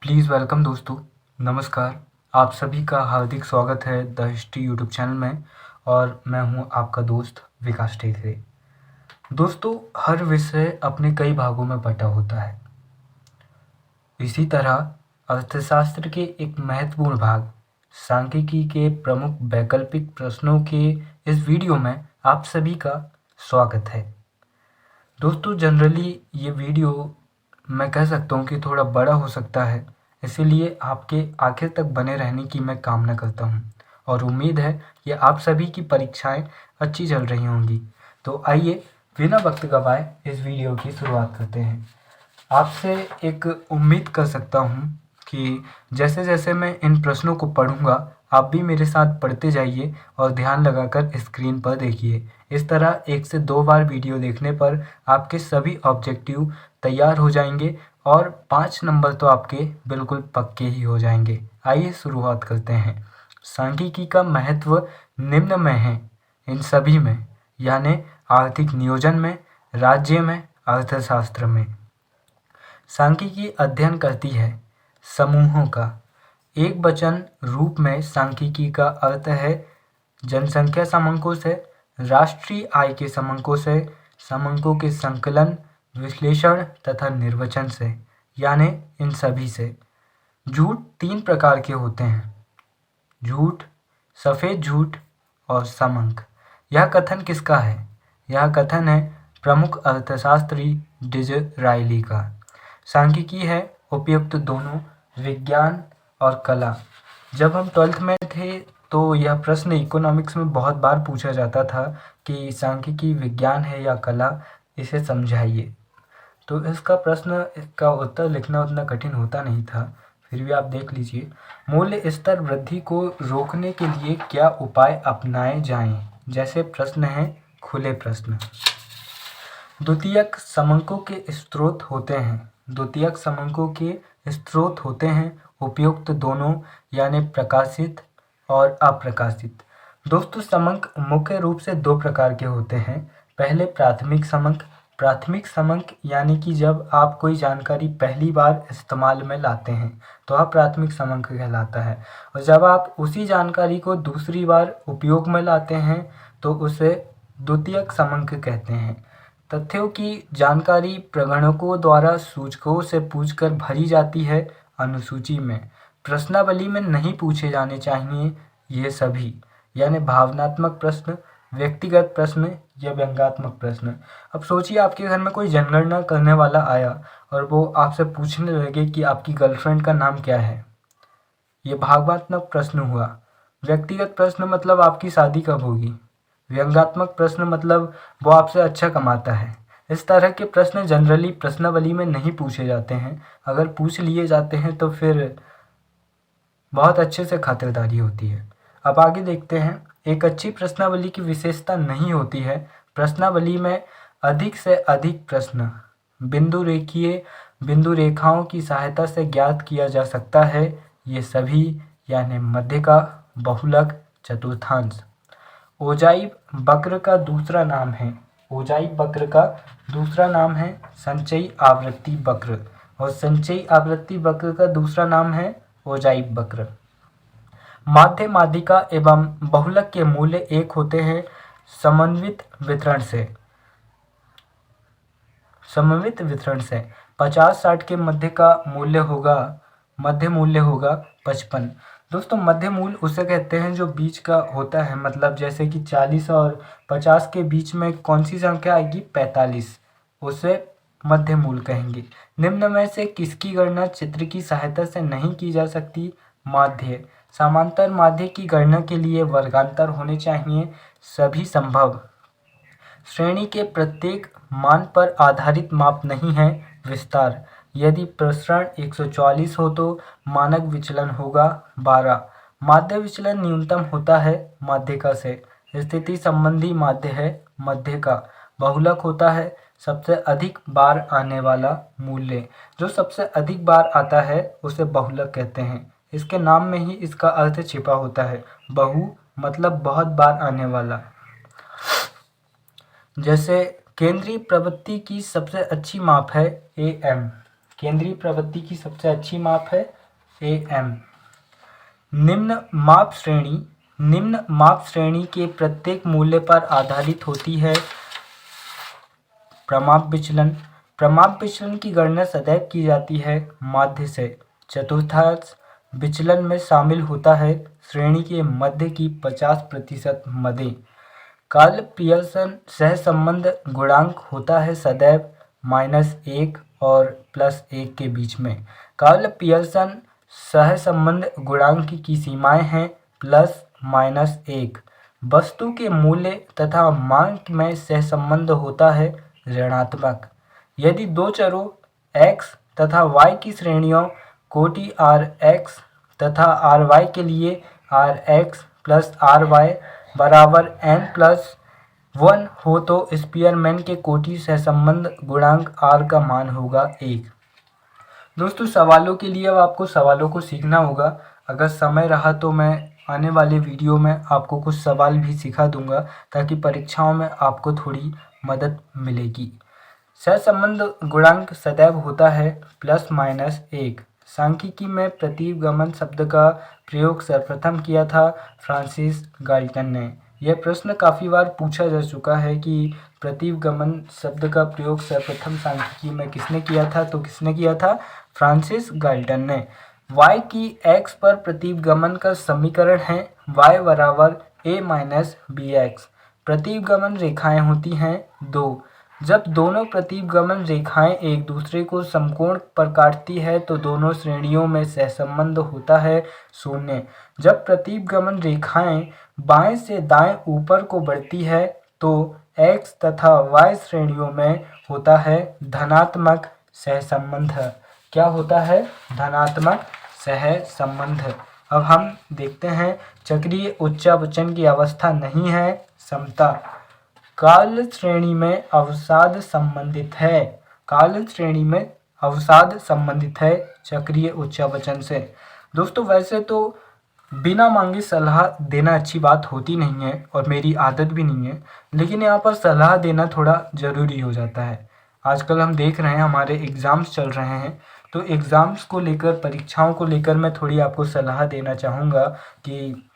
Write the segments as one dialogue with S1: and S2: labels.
S1: Please welcome दोस्तों। नमस्कार। आप सभी का हार्दिक स्वागत है द हिस्ट्री यूट्यूब चैनल में और मैं हूं आपका दोस्त विकास टेकरे। दोस्तों, हर विषय अपने कई भागों में बटा होता है। इसी तरह अर्थशास्त्र के एक महत्वपूर्ण भाग सांख्यिकी के प्रमुख वैकल्पिक प्रश्नों के इस वीडियो में आप सभी का स्वागत है। दोस्तों, जनरली ये वीडियो मैं कह सकता हूँ कि थोड़ा बड़ा हो सकता है, इसीलिए आपके आखिर तक बने रहने की मैं कामना करता हूँ और उम्मीद है कि आप सभी की परीक्षाएं अच्छी चल रही होंगी। तो आइए बिना वक्त गवाए इस वीडियो की शुरुआत करते हैं। आपसे एक उम्मीद कर सकता हूँ कि जैसे जैसे मैं इन प्रश्नों को पढ़ूंगा आप भी मेरे साथ पढ़ते जाइए और ध्यान लगाकर स्क्रीन पर देखिए। इस तरह 1 से 2 बार वीडियो देखने पर आपके सभी ऑब्जेक्टिव तैयार हो जाएंगे और 5 नंबर तो आपके बिल्कुल पक्के ही हो जाएंगे। आइए शुरुआत करते हैं। सांख्यिकी का महत्व निम्न में है, इन सभी में, यानी आर्थिक नियोजन में, राज्य में, अर्थशास्त्र में। सांख्यिकी अध्ययन करती है समूहों का। एक वचन रूप में सांख्यिकी का अर्थ है जनसंख्या समंकों से, राष्ट्रीय आय के समंकों से, समंकों के संकलन, विश्लेषण तथा निर्वचन से, यानी इन सभी से। झूठ 3 प्रकार के होते हैं: झूठ, सफ़ेद झूठ और समंक। यह कथन किसका है? यह कथन है प्रमुख अर्थशास्त्री डिज़रायली का। सांख्यिकी है उपयुक्त दोनों विज्ञान और कला। जब हम 12th में थे तो यह प्रश्न इकोनॉमिक्स में बहुत बार पूछा जाता था कि सांख्यिकी विज्ञान है या कला, इसे समझाइए। तो इसका उत्तर लिखना उतना कठिन होता नहीं था, फिर भी आप देख लीजिए। मूल्य स्तर वृद्धि को रोकने के लिए क्या उपाय अपनाए जाएं? जैसे प्रश्न है खुले प्रश्न। द्वितीयक समंकों के स्रोत होते हैं। द्वितीयक समंकों के स्रोत होते हैं उपयुक्त दोनों, यानी प्रकाशित और अप्रकाशित। दोस्तों, समंक मुख्य रूप से 2 प्रकार के होते हैं। पहले प्राथमिक समंक। प्राथमिक समंक यानी कि जब आप कोई जानकारी पहली बार इस्तेमाल में लाते हैं तो वह प्राथमिक समंक कहलाता है, और जब आप उसी जानकारी को दूसरी बार उपयोग में लाते हैं तो उसे द्वितीयक समंक कहते हैं। तथ्यों की जानकारी प्रगणकों द्वारा सूचकों से पूछकर भरी जाती है अनुसूची में। प्रश्नावली में नहीं पूछे जाने चाहिए ये सभी, यानी भावनात्मक प्रश्न, व्यक्तिगत प्रश्न या व्यंग्यात्मक प्रश्न। अब सोचिए आपके घर में कोई जनगणना करने वाला आया और वो आपसे पूछने लगे कि आपकी गर्लफ्रेंड का नाम क्या है। ये भावनात्मक प्रश्न हुआ। व्यक्तिगत प्रश्न मतलब आपकी शादी कब होगी। व्यंग्यात्मक प्रश्न मतलब वो आपसे अच्छा कमाता है। इस तरह के प्रश्न जनरली प्रश्नावली में नहीं पूछे जाते हैं। अगर पूछ लिए जाते हैं तो फिर बहुत अच्छे से खातिरदारी होती है। अब आगे देखते हैं। एक अच्छी प्रश्नावली की विशेषता नहीं होती है प्रश्नावली में अधिक से अधिक प्रश्न बिंदु रेखाओं की सहायता से ज्ञात किया जा सकता है। ये सभी, यानी मध्य का, बहुलक, चतुर्थांश। ओजाई वक्र का दूसरा नाम है संचयी आवृत्ति वक्र, और संचयी आवृत्ति वक्र का दूसरा नाम है ओजाई वक्र। माध्य, माध्यिका एवं बहुलक के मूल्य एक होते हैं समन्वित वितरण से। 50-60 के मध्य मूल्य होगा 55। दोस्तों, मध्य मूल्य उसे कहते हैं जो बीच का होता है, मतलब जैसे कि 40 और 50 के बीच में कौन सी संख्या आएगी? 45, उसे मध्य मूल्य कहेंगे। निम्न में से किसकी गणना चित्र की सहायता से नहीं की जा सकती? माध्य। समांतर माध्य की गणना के लिए वर्गांतर होने चाहिए सभी संभव। श्रेणी के प्रत्येक मान पर आधारित माप नहीं है विस्तार। यदि प्रसरण 144 हो तो मानक विचलन होगा 12। माध्य विचलन न्यूनतम होता है माध्यिका से। स्थिति संबंधी माध्य है मध्य का। बहुलक होता है सबसे अधिक बार आने वाला मूल्य। जो सबसे अधिक बार आता है उसे बहुलक कहते हैं। इसके नाम में ही इसका अर्थ छिपा होता है। बहु मतलब बहुत बार आने वाला। जैसे केंद्रीय प्रवृत्ति की सबसे अच्छी माप है AM। केंद्रीय प्रवृत्ति की सबसे अच्छी माप है AM। निम्न माप श्रेणी के प्रत्येक मूल्य पर आधारित होती है प्रमाप विचलन। प्रमाप विचलन की गणना सदैव की जाती है माध्य से। चतुर्थांश विचलन में शामिल होता है श्रेणी के मध्य की 50% मदें। कार्ल पियर्सन सहसंबंध गुणांक होता है सदैव -1 और +1 के बीच में। कार्ल पियर्सन सहसंबंध गुणांक की सीमाएं हैं +-1। वस्तु के मूल्य तथा मान में सहसंबंध होता है ऋणात्मक। यदि दो चरों x तथा y की श्रेणियों कोटि Rx तथा Ry के लिए Rx + Ry बराबर n+1 हो तो स्पीयरमैन के कोटि सहसंबंध गुणांक R का मान होगा 1। दोस्तों सवालों के लिए अब आपको सवालों को सीखना होगा। अगर समय रहा तो मैं आने वाले वीडियो में आपको कुछ सवाल भी सिखा दूंगा ताकि परीक्षाओं में आपको थोड़ी मदद मिलेगी। सहसंबंध गुणांक सदैव होता है +-1। सांख्यिकी में प्रतिगमन शब्द का प्रयोग सर्वप्रथम किया था फ्रांसिस गाल्टन ने। यह प्रश्न काफ़ी बार पूछा जा चुका है कि प्रतिगमन शब्द का प्रयोग सर्वप्रथम सांख्यिकी में किसने किया था, तो किसने किया था? फ्रांसिस गाल्टन ने। y की x पर प्रतिगमन का समीकरण है y बराबर a - bx। प्रतिगमन रेखाएं होती हैं दो। जब दोनों प्रतिगमन रेखाएं एक दूसरे को समकोण पर काटती है तो दोनों श्रेणियों में सहसंबंध होता है 0। जब प्रतिगमन रेखाएं बाएं से दाएं ऊपर को बढ़ती है तो x तथा y श्रेणियों में होता है धनात्मक सहसंबंध। क्या होता है? धनात्मक सहसंबंध। अब हम देखते हैं चक्रीय उच्चावचन की अवस्था नहीं है समता। काल श्रेणी में अवसाद संबंधित है। काल श्रेणी में अवसाद संबंधित है चक्रीय उच्चावचन से। दोस्तों वैसे तो बिना मांगे सलाह देना अच्छी बात होती नहीं है और मेरी आदत भी नहीं है, लेकिन यहाँ पर सलाह देना थोड़ा ज़रूरी हो जाता है। आजकल हम देख रहे हैं हमारे एग्ज़ाम्स चल रहे हैं, तो एग्ज़ाम्स को लेकर, परीक्षाओं को लेकर मैं थोड़ी आपको सलाह देना चाहूँगा कि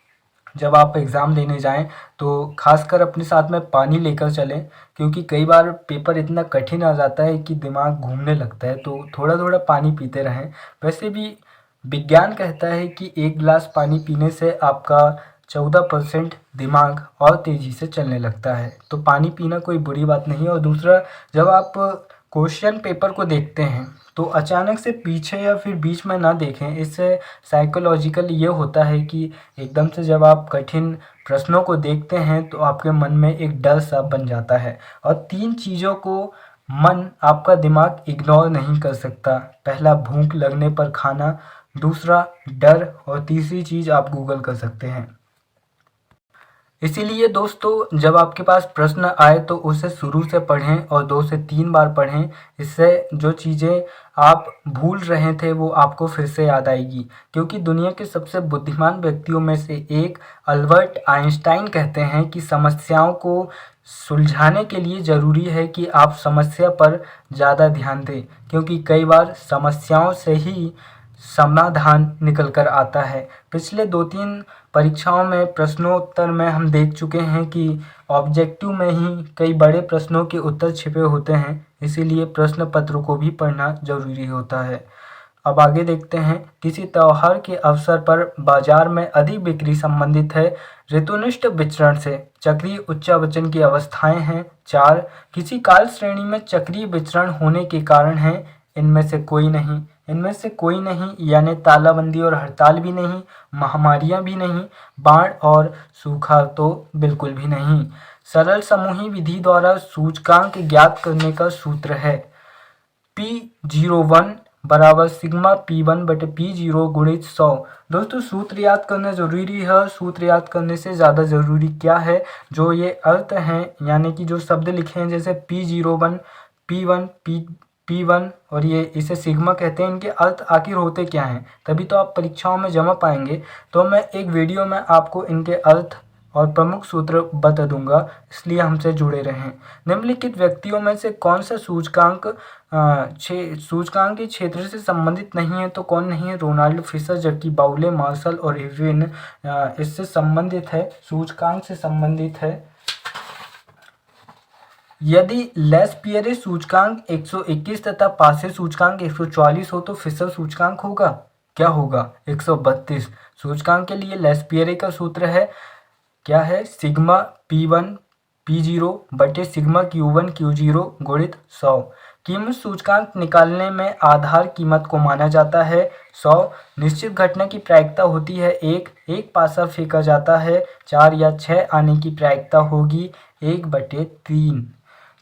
S1: जब आप एग्ज़ाम देने जाएं तो खासकर अपने साथ में पानी लेकर चलें, क्योंकि कई बार पेपर इतना कठिन आ जाता है कि दिमाग घूमने लगता है, तो थोड़ा थोड़ा पानी पीते रहें। वैसे भी विज्ञान कहता है कि 1 गिलास पानी पीने से आपका 14% दिमाग और तेज़ी से चलने लगता है, तो पानी पीना कोई बुरी बात नहीं है। और दूसरा, जब आप क्वेश्चन पेपर को देखते हैं तो अचानक से पीछे या फिर बीच में ना देखें। इससे साइकोलॉजिकल ये होता है कि एकदम से जब आप कठिन प्रश्नों को देखते हैं तो आपके मन में एक डर सा बन जाता है, और 3 चीज़ों को मन, आपका दिमाग इग्नोर नहीं कर सकता। पहला, भूख लगने पर खाना, दूसरा डर, और तीसरी चीज़ आप गूगल कर सकते हैं। इसीलिए दोस्तों जब आपके पास प्रश्न आए तो उसे शुरू से पढ़ें और 2 से 3 बार पढ़ें। इससे जो चीज़ें आप भूल रहे थे वो आपको फिर से याद आएगी, क्योंकि दुनिया के सबसे बुद्धिमान व्यक्तियों में से एक अल्बर्ट आइंस्टाइन कहते हैं कि समस्याओं को सुलझाने के लिए ज़रूरी है कि आप समस्या पर ज़्यादा ध्यान दें, क्योंकि कई बार समस्याओं से ही समाधान निकल कर आता है। पिछले 2-3 परीक्षाओं में प्रश्नोत्तर में हम देख चुके हैं कि ऑब्जेक्टिव में ही कई बड़े प्रश्नों के उत्तर छिपे होते हैं, इसीलिए प्रश्न पत्र को भी पढ़ना ज़रूरी होता है। अब आगे देखते हैं। किसी त्योहार के अवसर पर बाजार में अधिक बिक्री संबंधित है ऋतुनिष्ठ विचरण से। चक्रीय उच्चावचन की अवस्थाएं हैं 4। किसी काल श्रेणी में चक्रीय विचरण होने के कारण है इनमें से कोई नहीं। इनमें से कोई नहीं यानी तालाबंदी और हड़ताल भी नहीं, महामारियां भी नहीं, बाढ़ और सूखा तो बिल्कुल भी नहीं। सरल समूही विधि द्वारा सूचकांक ज्ञात करने का सूत्र है P01 बराबर सिग्मा P1/P0 गुणित 100। दोस्तों सूत्र याद करना ज़रूरी है। सूत्र याद करने से ज़्यादा ज़रूरी क्या है, जो ये अर्थ हैं यानी कि जो शब्द लिखे हैं जैसे P01, P1, P1 और ये इसे सिग्मा कहते हैं, इनके अर्थ आखिर होते क्या हैं, तभी तो आप परीक्षाओं में जमा पाएंगे। तो मैं एक वीडियो में आपको इनके अर्थ और प्रमुख सूत्र बता दूंगा, इसलिए हमसे जुड़े रहें। निम्नलिखित व्यक्तियों में से कौन सा सूचकांक सूचकांक के क्षेत्र से संबंधित नहीं है? तो कौन नहीं है? रोनाल्ड फिशर, जबकि बाउले, मार्शल और इरविन इससे संबंधित है, सूचकांक से संबंधित है। यदि लेस्पियरे सूचकांक 121 तथा पासे सूचकांक 144 हो तो फिशर सूचकांक होगा, क्या होगा? 132। सूचकांक के लिए लेस्पियरे का सूत्र है, क्या है? सिग्मा P1 P0 बटे सिग्मा Q1 Q0 गुणित 100। कीमत सूचकांक निकालने में आधार कीमत को माना जाता है 100। निश्चित घटना की प्रायिकता होती है 1 पासा फेंका जाता है, 4 या 6 आने की प्रायिकता होगी 1/3।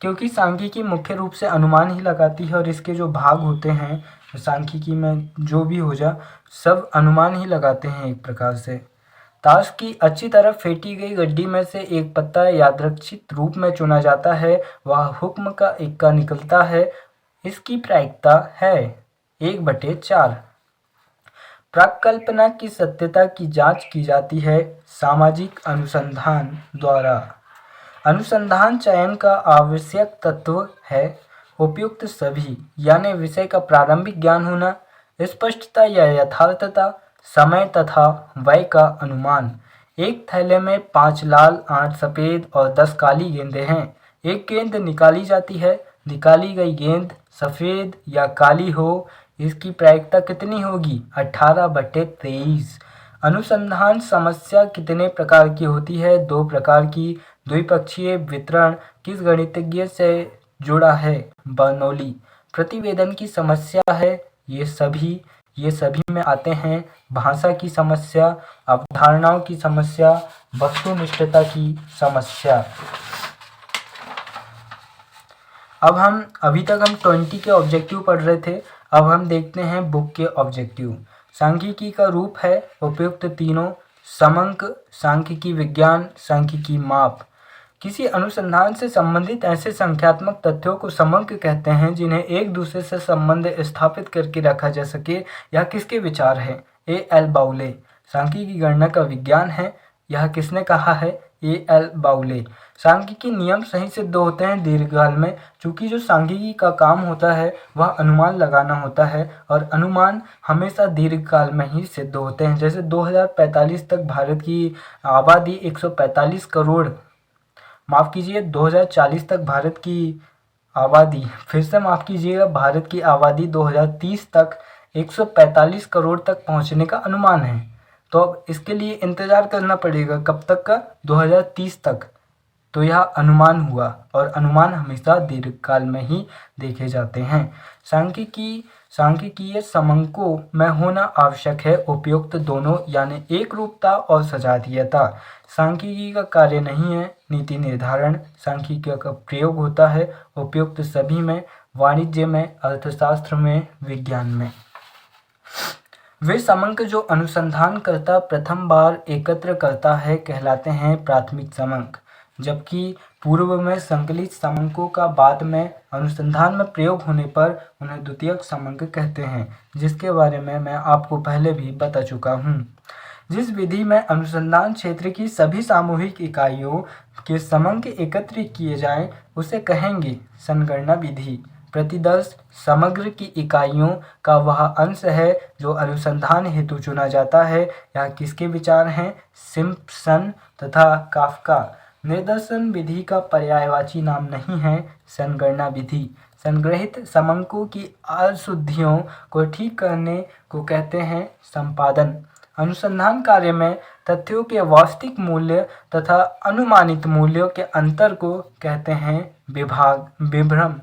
S1: क्योंकि सांख्यिकी मुख्य रूप से अनुमान ही लगाती है और इसके जो भाग होते हैं सांख्यिकी में जो भी हो जा, सब अनुमान ही लगाते हैं एक प्रकार से। ताश की अच्छी तरह फेंटी गई गड्डी में से एक पत्ता यादृच्छिक रूप में चुना जाता है, वह हुक्म का इक्का निकलता है, इसकी प्रायिकता है 1/4। प्राक्कल्पना की सत्यता की जांच की जाती है सामाजिक अनुसंधान द्वारा। अनुसंधान चयन का आवश्यक तत्व है उपयुक्त सभी, यानी विषय का प्रारंभिक ज्ञान होना, स्पष्टता या यथार्थता, समय तथा व्यय का अनुमान। एक थैले में 5 लाल, 8 सफ़ेद और 10 काली गेंदें हैं। एक गेंद निकाली जाती है, निकाली गई गेंद सफ़ेद या काली हो, इसकी प्रायिकता कितनी होगी? 18/23। अनुसंधान समस्या कितने प्रकार की होती है? 2 प्रकार की। द्विपक्षीय वितरण किस गणितज्ञ से जुड़ा है? बर्नौली। प्रतिवेदन की समस्या है, ये सभी में आते हैं। भाषा की समस्या, अवधारणाओं की समस्या, वस्तुनिष्ठता की समस्या। अभी तक हम 20 के ऑब्जेक्टिव पढ़ रहे थे, अब हम देखते हैं बुक के ऑब्जेक्टिव। सांख्यिकी का रूप है उपयुक्त तीनों, समंक, सांख्यिकी विज्ञान, सांख्यिकी माप। किसी अनुसंधान से संबंधित ऐसे संख्यात्मक तथ्यों को समंक कहते हैं जिन्हें एक दूसरे से संबंध स्थापित करके रखा जा सके। यह किसके विचार है? A.L. बाउले। सांख्यिकी गणना का विज्ञान है, यह किसने कहा है? A.L. बाउले। सांख्यिकी नियम सही सिद्ध होते हैं दीर्घकाल में, चूंकि जो सांख्यिकी का काम होता है वह अनुमान लगाना होता है और अनुमान हमेशा दीर्घकाल में ही सिद्ध होते हैं। जैसे 2045 तक भारत की आबादी 145 करोड़, माफ़ कीजिए 2040 तक भारत की आबादी, फिर से माफ़ कीजिएगा, भारत की आबादी 2030 तक 145 करोड़ तक पहुंचने का अनुमान है। तो अब इसके लिए इंतज़ार करना पड़ेगा, कब तक का? 2030 तक। तो यह अनुमान हुआ और अनुमान हमेशा दीर्घकाल में ही देखे जाते हैं। सांख्यिकीय समंकों में होना आवश्यक है उपयुक्त दोनों, यानी एक रूपता और सजातीयता। सांख्यिकी का कार्य नहीं है नीति निर्धारण, सांख्यिकी का प्रयोग होता है उपयुक्त सभी में, वाणिज्य में, अर्थशास्त्र में, विज्ञान में। वे समंक जो अनुसंधानकर्ता प्रथम बार एकत्र करता है कहलाते हैं प्राथमिक समंक, जबकि पूर्व में संकलित समंकों का बाद में अनुसंधान में प्रयोग होने पर उन्हें द्वितीयक समंक कहते हैं, जिसके बारे में मैं आपको पहले भी बता चुका हूँ। जिस विधि में अनुसंधान क्षेत्र की सभी सामूहिक इकाइयों के समंक एकत्रित किए जाएं, उसे कहेंगे संगणना विधि। प्रतिदर्श समग्र की इकाइयों का वह अंश है जो अनुसंधान हेतु चुना जाता है। यह किसके विचार हैं? सिम्पसन तथा काफ्का। निदर्शन विधि का पर्यायवाची नाम नहीं है संगणना विधि। संग्रहित समंकों की अशुद्धियों को ठीक करने को कहते हैं संपादन। अनुसंधान कार्य में तथ्यों के वास्तविक मूल्य तथा अनुमानित मूल्यों के अंतर को कहते हैं विभ्रम।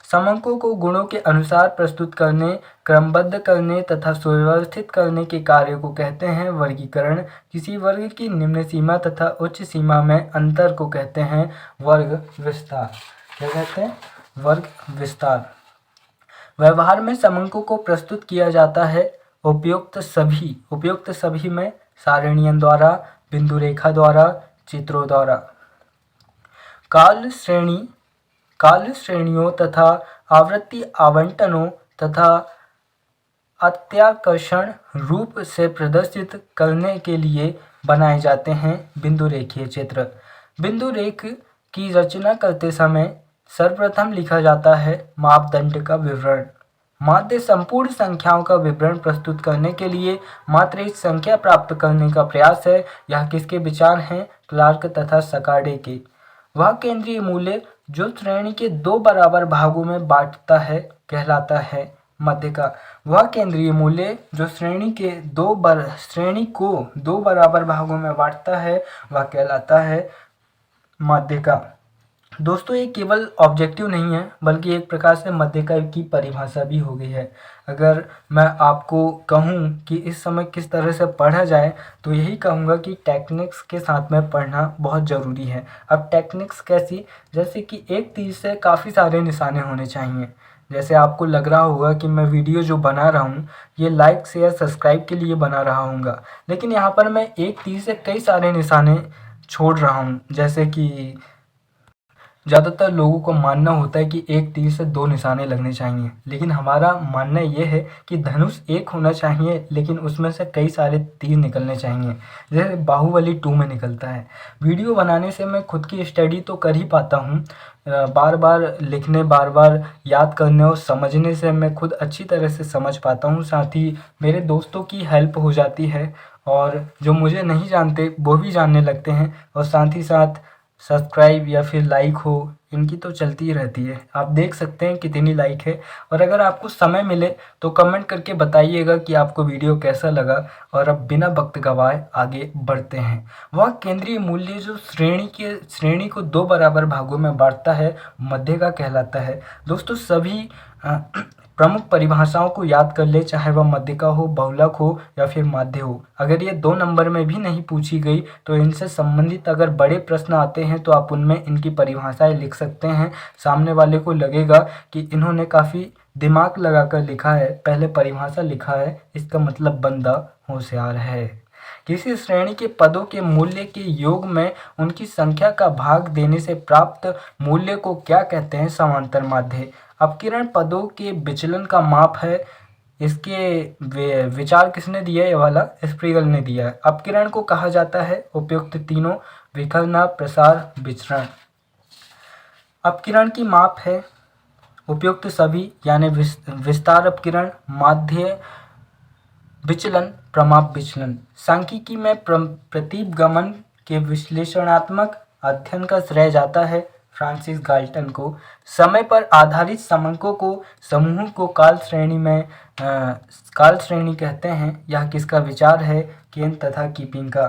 S1: समंकों को गुणों के अनुसार प्रस्तुत करने, क्रमबद्ध करने तथा सुव्यवस्थित करने के कार्य को कहते हैं वर्गीकरण। किसी वर्ग की निम्न सीमा तथा उच्च सीमा में अंतर को कहते हैं वर्ग विस्तार। क्या कहते हैं? वर्ग विस्तार। व्यवहार में समंकों को प्रस्तुत किया जाता है उपयुक्त सभी में सारणियों द्वारा, बिंदु रेखा द्वारा, चित्रों द्वारा। काल श्रेणियों तथा आवृत्ति आवंटनों तथा अत्याकर्षण रूप से प्रदर्शित करने के लिए बनाए जाते हैं बिंदु रेखीय चित्र। बिंदु रेख की रचना करते समय सर्वप्रथम लिखा जाता है मापदंड का विवरण। माध्य संपूर्ण संख्याओं का विवरण प्रस्तुत करने के लिए मात्र एक संख्या प्राप्त करने का प्रयास है। यह किसके विचार हैं? क्लार्क तथा सकाडे के। वह केंद्रीय मूल्य जो श्रेणी के दो बराबर भागों में बांटता है कहलाता है मध्य का। वह केंद्रीय मूल्य जो श्रेणी को दो बराबर भागों में बांटता है वह कहलाता है मध्य का। दोस्तों, ये केवल ऑब्जेक्टिव नहीं है बल्कि एक प्रकार से मध्य का की परिभाषा भी हो गई है। अगर मैं आपको कहूँ कि इस समय किस तरह से पढ़ा जाए तो यही कहूँगा कि टेक्निक्स के साथ में पढ़ना बहुत ज़रूरी है। अब टेक्निक्स कैसी? जैसे कि एक तीर से काफ़ी सारे निशाने होने चाहिए। जैसे आपको लग रहा होगा कि मैं वीडियो जो बना रहा हूँ ये लाइक शेयर सब्सक्राइब के लिए बना रहा हूँगा, लेकिन यहाँ पर मैं एक तीर से कई सारे निशाने छोड़ रहा हूँ। जैसे कि ज़्यादातर लोगों को मानना होता है कि एक तीर से दो निशाने लगने चाहिए, लेकिन हमारा मानना ये है कि धनुष एक होना चाहिए लेकिन उसमें से कई सारे तीर निकलने चाहिए, जैसे बाहुबली 2 में निकलता है। वीडियो बनाने से मैं खुद की स्टडी तो कर ही पाता हूँ, बार बार लिखने, बार बार याद करने और समझने से मैं खुद अच्छी तरह से समझ पाता हूँ। साथ ही मेरे दोस्तों की हेल्प हो जाती है और जो मुझे नहीं जानते वो भी जानने लगते हैं, और साथ ही साथ सब्सक्राइब या फिर लाइक हो इनकी तो चलती ही रहती है। आप देख सकते हैं कितनी लाइक है, और अगर आपको समय मिले तो कमेंट करके बताइएगा कि आपको वीडियो कैसा लगा। और अब बिना वक्त गवाए आगे बढ़ते हैं। वह केंद्रीय मूल्य जो श्रेणी को दो बराबर भागों में बांटता है मध्य का कहलाता है। दोस्तों, सभी प्रमुख परिभाषाओं को याद कर ले, चाहे वह मध्यिका हो, बहुलक हो या फिर माध्य हो। अगर ये 2 नंबर में भी नहीं पूछी गई तो इनसे संबंधित अगर बड़े प्रश्न आते हैं तो आप उनमें इनकी परिभाषाएं लिख सकते हैं। सामने वाले को लगेगा कि इन्होंने काफ़ी दिमाग लगाकर लिखा है, पहले परिभाषा लिखा है, इसका मतलब बंदा होशियार है। किसी श्रेणी के पदों के मूल्य के योग में उनकी संख्या का भाग देने से प्राप्त मूल्य को क्या कहते हैं? समांतर माध्य। अपकिरण पदों के विचलन का माप है। इसके विचार किसने दिया है? ये वाला स्प्रीगल ने दिया है। अपकिरण को कहा जाता है उपयुक्त तीनों: विखरना, प्रसार, विचरण। अपकिरण की माप है उपयुक्त सभी, यानी विस्तार अपकिरण, माध्य विचलन, प्रमाप विचलन। सांख्यिकी में प्रतीपगमन के विश्लेषणात्मक अध्ययन का श्रेय जाता है फ्रांसिस गाल्टन को। समय पर आधारित समूहों को काल श्रेणी कहते हैं। यह किसका विचार है? केन तथा कीपिंग का।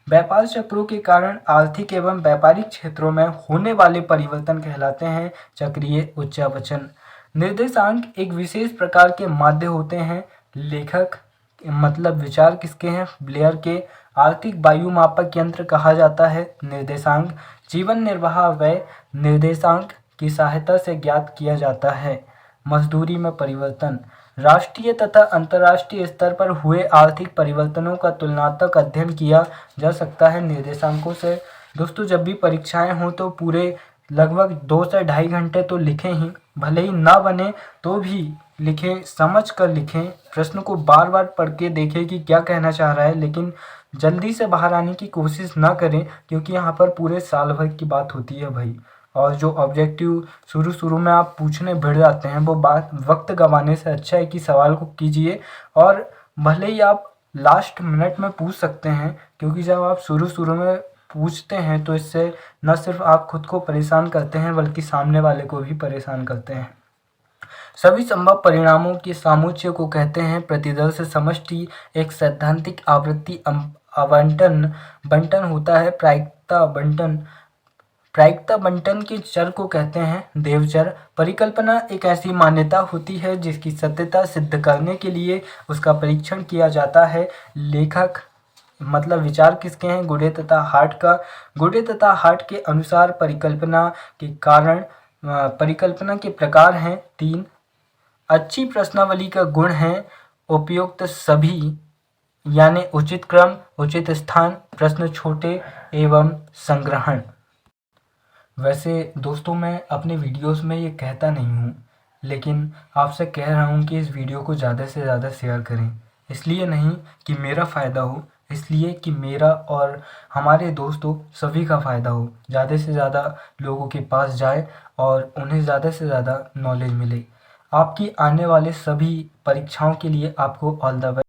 S1: व्यापार चक्रों के कारण आर्थिक एवं व्यापारिक क्षेत्रों में होने वाले परिवर्तन कहलाते हैं चक्रीय उच्चावचन। निर्देशांक एक विशेष प्रकार के माध्य होते हैं। लेखक मतलब विचार किसके हैं? ब्लेयर के। आर्थिक वायु मापक यंत्र कहा जाता है निर्देशांक। जीवन निर्वाह व्यय निर्देशांक की सहायता से ज्ञात किया जाता है। मजदूरी में परिवर्तन। राष्ट्रीय तथा अंतर्राष्ट्रीय स्तर पर हुए आर्थिक परिवर्तनों का तुलनात्मक अध्ययन किया जा सकता है निर्देशांकों से। दोस्तों, जब भी परीक्षाएं हों तो पूरे लगभग 2 से ढाई घंटे तो लिखें ही, भले ही ना बने तो भी लिखें, समझ कर लिखें, प्रश्न को बार बार पढ़ के देखें कि क्या कहना चाह रहा है, लेकिन जल्दी से बाहर आने की कोशिश ना करें क्योंकि यहाँ पर पूरे साल भर की बात होती है भाई। और जो ऑब्जेक्टिव शुरू में आप पूछने भिड़ जाते हैं वो बात वक्त गंवाने से अच्छा है कि सवाल को कीजिए, और भले ही आप लास्ट मिनट में पूछ सकते हैं, क्योंकि जब आप शुरू में पूछते हैं तो इससे न सिर्फ आप खुद को परेशान करते हैं बल्कि सामने वाले को भी परेशान करते हैं। सभी संभव परिणामों के सामुच्चय को कहते हैं प्रतिदर्श समष्टि। एक सैद्धांतिक आवृत्ति बंटन होता है प्रायिकता बंटन के चर को कहते हैं देवचर। परिकल्पना एक ऐसी मान्यता होती है जिसकी सत्यता सिद्ध करने के लिए उसका परीक्षण किया जाता है। लेखक मतलब विचार किसके हैं? गुडे तथा हार्ट का। गुडे तथा हार्ट के अनुसार परिकल्पना के प्रकार हैं 3। अच्छी प्रश्नावली का गुण है उपयुक्त सभी, यानी उचित क्रम, उचित स्थान, प्रश्न छोटे एवं संग्रहण। वैसे दोस्तों, मैं अपने वीडियोस में ये कहता नहीं हूँ, लेकिन आपसे कह रहा हूँ कि इस वीडियो को ज़्यादा से ज़्यादा शेयर करें। इसलिए नहीं कि मेरा फ़ायदा हो, इसलिए कि मेरा और हमारे दोस्तों सभी का फ़ायदा हो, ज़्यादा से ज़्यादा लोगों के पास जाए और उन्हें ज़्यादा से ज़्यादा नॉलेज मिले। आपकी आने वाले सभी परीक्षाओं के लिए आपको ऑल द बेस्ट।